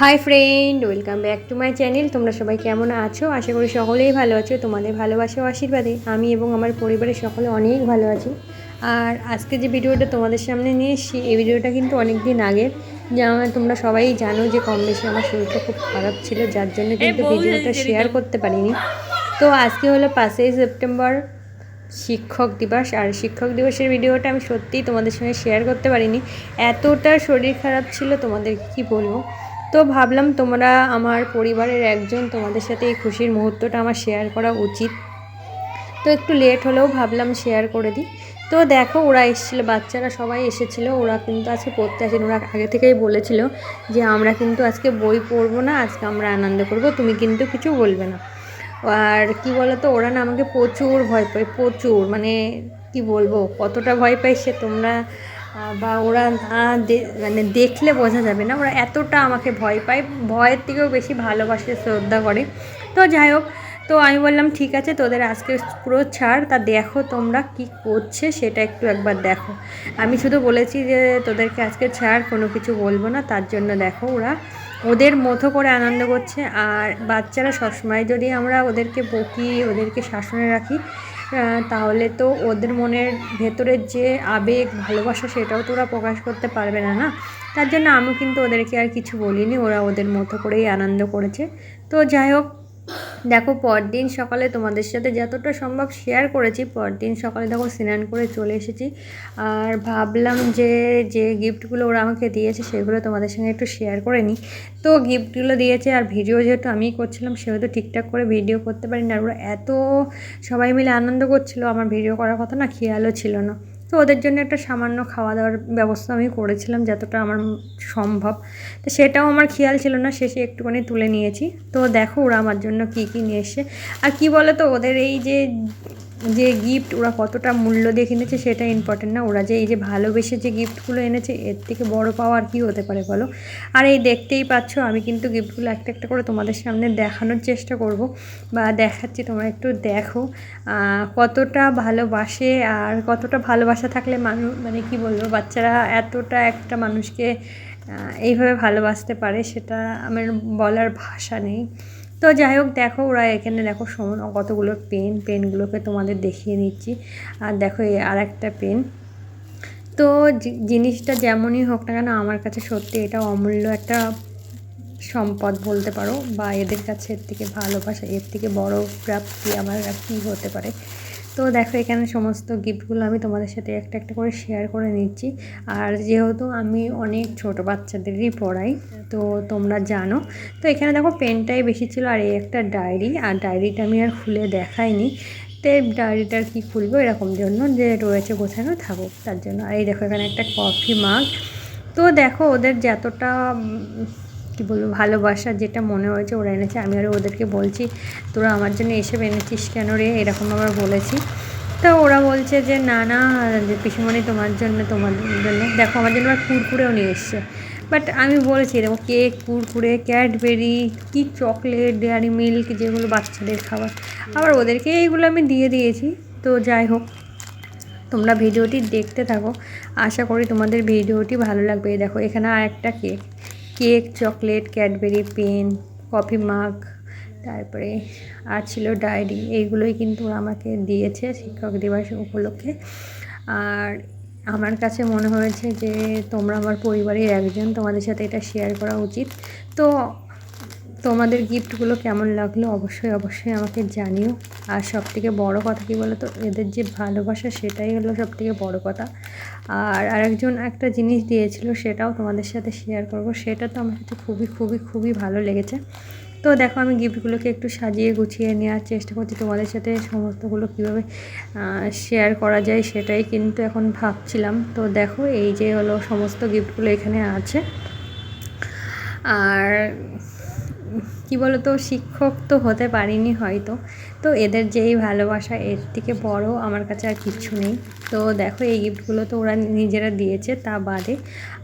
Hi friend, welcome back to my channel. তোমরা সবাই কেমন আছো? আশা করি সকলেই ভালো আছো। তোমাদের ভালোবাসা ও আশীর্বাদে আমি এবং আমার পরিবারের সকলে অনেক ভালো আছি। আর আজকে যে ভিডিওটা তোমাদের সামনে নিয়ে এসেছি, এই ভিডিওটা কিন্তু অনেক দিন আগের। তোমরা সবাই জানো যে কম বেশি আমার শরীরটা খুব খারাপ ছিল, যার জন্য কিন্তু ভিডিওটা শেয়ার করতে পারিনি। তো আজকে হলো 5ই সেপ্টেম্বর, শিক্ষক দিবস। আর শিক্ষক দিবসের ভিডিওটা আমি সত্যিই তোমাদের সঙ্গে শেয়ার করতে পারিনি, এতটা শরীর খারাপ ছিল তোমাদের কি বলবো। তো ভাবলাম তোমরা আমার পরিবারের একজন, তোমাদের সাথে এই খুশির মুহূর্তটা আমার শেয়ার করা উচিত। তো একটু লেট হলেও ভাবলাম শেয়ার করে দিই। তো দেখো, ওরা এসেছিলো, বাচ্চারা সবাই এসেছিলো। ওরা কিন্তু আজকে পড়তে আসেনি, ওরা আগে থেকেই বলেছিল যে আমরা কিন্তু আজকে বই পড়বো না, আজকে আমরা আনন্দ করব, তুমি কিন্তু কিছু বলবে না। আর কি বলো তো, ওরা না আমাকে প্রচুর ভয় পায়, প্রচুর, মানে কি বলবো কতটা ভয় পায় সে তোমরা বা ওরা না মানে দেখলে বোঝা যাবে না, ওরা এতটা আমাকে ভয় পায়, ভয়ের থেকেও বেশি ভালোবাসে, শ্রদ্ধা করে। তো যাই হোক, তো আমি বললাম ঠিক আছে, তোদের আজকে পুরো ছাড়, তা দেখো তোমরা কি করছে সেটা একটু একবার দেখো। আমি শুধু বলেছি যে তোদেরকে আজকে ছাড়, কোনো কিছু বলবো না, তার জন্য দেখো ওরা ওদের মতো করে আনন্দ করছে। আর বাচ্চারা সবসময় যদি আমরা ওদেরকে বকি, ওদেরকে শাসনে রাখি, তাহলে তো ওদের মনের ভেতরের যে আবেগ ভালোবাসা সেটাও তো ওরা প্রকাশ করতে পারবে না, না। তার জন্য আমিও কিন্তু ওদেরকে আর কিছু বলিনি, ওরা ওদের মতো করেই আনন্দ করেছে। তো যাই হোক, দেখো পরদিন সকালে তোমাদের সাথে যতটা সম্ভব শেয়ার করেছি, পরদিন সকালে দেখো স্নান করে চলে এসেছি। আর ভাবলাম যে যে গিফটগুলো ওরা আমাকে দিয়েছে সেগুলো তোমাদের সঙ্গে একটু শেয়ার করে নিই। তো গিফটগুলো দিয়েছে, আর ভিডিও যেহেতু আমিই করছিলাম সেহেতু ঠিকঠাক করে ভিডিও করতে পারি না। আর ওরা এত সবাই মিলে আনন্দ করছিলো, আমার ভিডিও করার কথা না, খেয়ালও ছিল না। তো ওদের জন্য একটা সামান্য খাওয়া দাওয়ার ব্যবস্থা আমি করেছিলাম যতটা আমার সম্ভব। তো সেটাও আমার খেয়াল ছিল না, শেষে একটুখানি তুলে নিয়েছি। তো দেখো ওরা আমার জন্য কী কী নিয়ে এসছে। আর কি বলো তো, ওদের এই যে যে গিফট ওরা কতটা মূল্য দিয়ে কিনেছে সেটা ইম্পর্টেন্ট না, ওরা যে এই যে ভালোবেসে যে গিফটগুলো এনেছে এর থেকে বড় পাওয়া আর কী হতে পারে বলো। আর এই দেখতেই পাচ্ছ, আমি কিন্তু গিফটগুলো একটা একটা করে তোমাদের সামনে দেখানোর চেষ্টা করব বা দেখাচ্ছি, তোমরা একটু দেখো কতটা ভালোবাসে। আর কতটা ভালোবাসা থাকলে মানুষ, মানে কি বলবো, বাচ্চারা এতটা একটা মানুষকে এইভাবে ভালোবাসতে পারে, সেটা আমার বলার ভাষা নেই। তো যাই হোক, দেখো ওরা এখানে দেখো কতগুলো পেনগুলোকে তোমাদের দেখিয়ে নিচ্ছি। আর দেখো এই আর একটা পেন। তো জিনিসটা যেমনই হোক না কেন, আমার কাছে সত্যি এটা অমূল্য একটা সম্পদ বলতে পারো, বা এদের কাছে এর থেকে ভালোবাসা, এর থেকে বড় প্রাপ্তি আমার আর কী হতে পারে। তো দেখো এখানে সমস্ত গিফটগুলো আমি তোমাদের সাথে একটা একটা করে শেয়ার করে নিচ্ছি। আর যেহেতু আমি অনেক ছোট বাচ্চাদেরই পড়াই, তো তোমরা জানো। তো এখানে দেখো পেনটাই বেশি ছিল, আর এই একটা ডায়েরি, আর ডায়েরিটা আমি আর খুলে দেখাইনি। তো ডায়েরিটার কি খুলবো, এরকম জন্য যে রয়েছে গোছানো থাকুক তার জন্য। আর এই দেখো এখানে একটা কফি মাগ। তো দেখো ওদের যতটা কী বলবো ভালোবাসা, যেটা মনে হয়েছে ওরা এনেছে। আমি আরও ওদেরকে বলছি তোরা আমার জন্য এসব এনেছিস কেন রে, এরকম আবার বলেছি। তো ওরা বলছে যে না না, যে পিসিমণি তোমার জন্য দেখো আমার জন্য আবার কুরকুরেও নিয়ে এসছে। বাট আমি বলেছি দেখো কেক, কুরকুরে, ক্যাডবেরি, কি চকলেট, ডেয়ারি মিল্ক, যেগুলো বাচ্চাদের খাবার, আবার ওদেরকে এইগুলো আমি দিয়ে দিয়েছি। তো যাই হোক, তোমরা ভিডিওটি দেখতে থাকো, আশা করি তোমাদের ভিডিওটি ভালো লাগবে। দেখো এখানে আর একটা cake, chocolate, Cadbury, pen, coffee mug, তারপরে আর ছিল ডায়েরি। এইগুলোই কিন্তু ওরা আমাকে দিয়েছে শিক্ষক দিবস উপলক্ষে। আর আমার কাছে মনে হয়েছে যে তোমরা আমার পরিবারের একজন, তোমাদের সাথে এটা শেয়ার করা উচিত। তো তোমাদের গিফটগুলো কেমন লাগলো অবশ্যই অবশ্যই আমাকে জানিও। আর সবথেকে বড় কথা কী বলো তো, এদের যে ভালোবাসা সেটাই হলো সবথেকে বড় কথা। আর আরেকজন একটা জিনিস দিয়েছিল, সেটাও তোমাদের সাথে শেয়ার করব। সেটা তো আমার কাছে খুবই খুবই খুবই ভালো লেগেছে। তো দেখো আমি গিফটগুলোকে একটু সাজিয়ে গুছিয়ে নেওয়ার চেষ্টা করছি, তোমাদের সাথে সমস্তগুলো কীভাবে শেয়ার করা যায় সেটাই কিন্তু এখন ভাবছিলাম। তো দেখো এই যে হলো সমস্ত গিফটগুলো এখানে আছে। আর কি বলো তো, শিক্ষক তো হতে পারিনি হয়তো, তো এদের যেই ভালোবাসা এর থেকে বড় আমার কাছে আর কিচ্ছু নেই। তো দেখো এই গিফটগুলো তো ওরা নিজেরা দিয়েছে, তা বাদে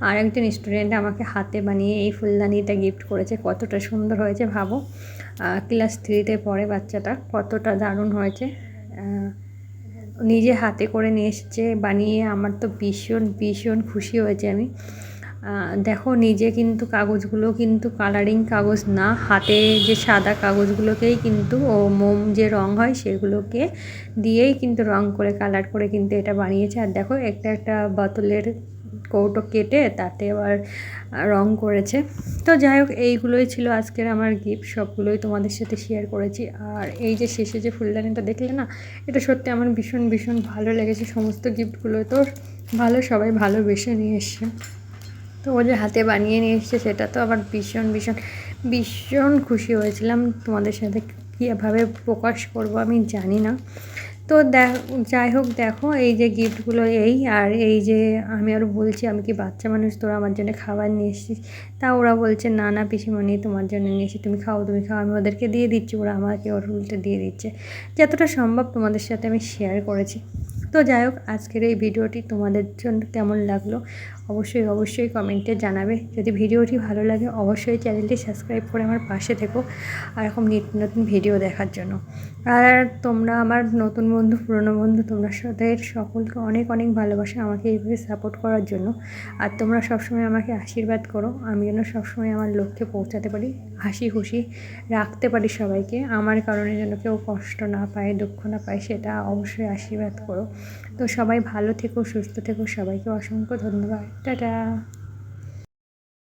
আর একজন স্টুডেন্ট আমাকে হাতে বানিয়ে এই ফুলদানিটা গিফট করেছে। কতটা সুন্দর হয়েছে ভাবো, ক্লাস 3-তে পড়ে বাচ্চাটা, কতটা দারুণ হয়েছে। নিজে হাতে করে নিয়ে এসেছে বানিয়ে, আমার তো ভীষণ ভীষণ খুশি হয়েছে আমি। দেখো নিজে কিন্তু কাগজগুলো কিন্তু কালারিং কাগজ না, হাতে যে সাদা কাগজগুলোকেই কিন্তু মোম যে রং হয় সেগুলোকে দিয়েই কিন্তু রং করে কালার করে কিন্তু এটা বানিয়েছে। আর দেখো একটা বোতলের কৌটো কেটে তাতে আবার রং করেছে। তো যাই হোক, এইগুলোই ছিল আজকের আমার গিফট, সবগুলোই তোমাদের সাথে শেয়ার করেছি। আর এই যে শেষে যে ফুলদানিটা দেখলে না, এটা সত্যি আমার ভীষণ ভীষণ ভালো লেগেছে। সমস্ত গিফটগুলো তো ভালো, সবাই ভালোবেসে নিয়ে এসছে। তো ও যে হাতে বানিয়ে নিয়ে এসছে সেটা তো আবার ভীষণ ভীষণ ভীষণ খুশি হয়েছিলাম। তোমাদের সাথে কীভাবে প্রকাশ করব আমি জানি না। তো যাই হোক, দেখো এই যে গিফটগুলো আর এই যে আমি আরও বলছি আমি কি বাচ্চা মানুষ, তোরা আমার জন্য খাবার নিয়ে এসেছিস? তা ওরা বলছে না না পিসিমণি তোমার জন্য নিয়ে এসেছি, তুমি খাও তুমি খাও। আমি ওদেরকে দিয়ে দিচ্ছি, ওরা আমাকে ওর উল্টে দিয়ে দিচ্ছে। যতটা সম্ভব তোমাদের সাথে আমি শেয়ার করেছি। তো যাই হোক, আজকের এই ভিডিওটি তোমাদের জন্য কেমন লাগলো অবশ্যই কমেন্টে জানাবে। যদি ভিডিওটি ভালো লাগে অবশ্যই চ্যানেলটি সাবস্ক্রাইব করে আমার পাশে থেকো আর এরকম নিত্য নতুন ভিডিও দেখার জন্য। আর তোমরা আমার নতুন বন্ধু পুরনো বন্ধু, তোমরা সকলকে অনেক অনেক ভালোবাসা আমাকে এইভাবে সাপোর্ট করার জন্য। আর তোমরা সবসময় আমাকে আশীর্বাদ করো, আমি যেন সবসময় আমার লক্ষ্যে পৌঁছাতে পারি, হাসি খুশি রাখতে পারি সবাইকে, আমার কারণে যেন কেউ কষ্ট না পায়, দুঃখ না পায়, সেটা অবশ্যই আশীর্বাদ করো। তো সবাই ভালো থেকো, সুস্থ থেকো, সবাইকে অসংখ্য ধন্যবাদ। টাটা।